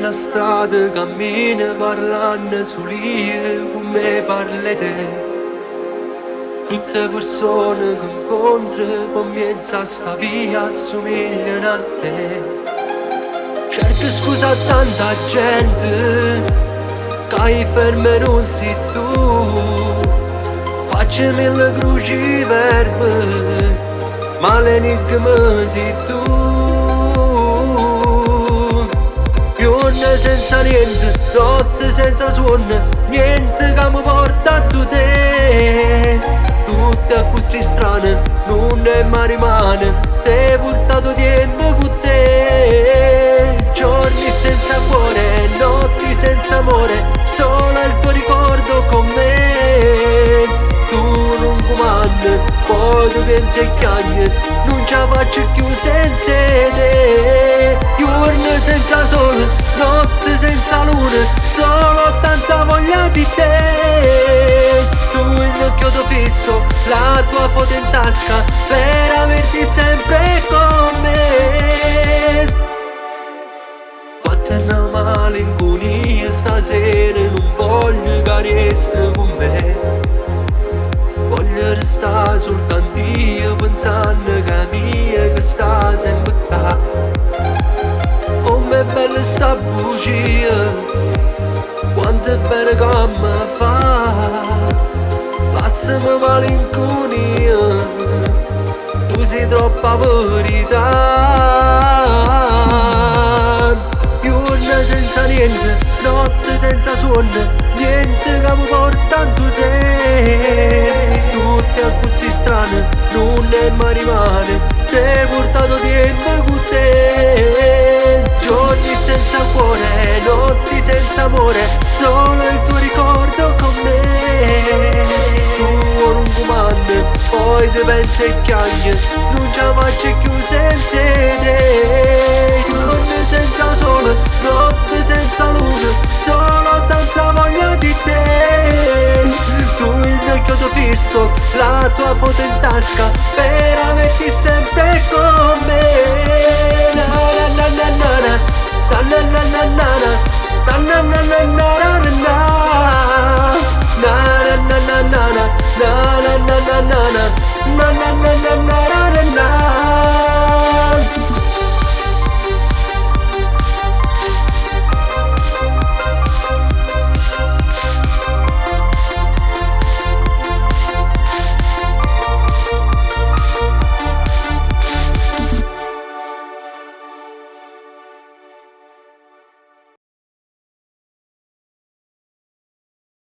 una strada cammina parlando sull'io con me parli te. Tutte persone che incontri con mezzo a sta via assomigliano a te. Cerco scusa a tanta gente che ferme non sei tu. Faccio mille cruci verbe, ma l'enigma sei tu. Giorno senza niente, notte senza suono, niente che mi porta a te. Tutte acquisti strane, non è mai rimane, te portato dietro con te. Giorni senza cuore, notti senza amore, solo il tuo ricordo con me. Tu non comandi, poi tu pensi e cagni, non ce la faccio più senza te. Giorni senza sole, notte senza luna, solo tanta voglia di te. Tu il mio chiodo fisso, la tua foto in tasca, per averti sempre con me. Fatta una malinconia stasera, non voglio che resti con me. Voglio restare soltanto io, pensando che mia, che sta sempre qua. Com'è bella sta bugia, quanto è bene che mi fa. Lasciami malinconia, tu sei troppa verità. Giorno senza niente, notte senza suono, niente che mi porta a te. Tutte acquisti strane, non è mai rimane, te portato dentro con te. Giorni senza cuore, notti senza amore, solo il tuo ricordo con me. Tu non comandi, poi ti pensi e chiagni, non ce la faccio più senza te. Giorni senza sole, notte senza luna, solo tanta voglia di te. Tu il mio chiodo fisso, la tua foto in tasca, per averti sempre con me.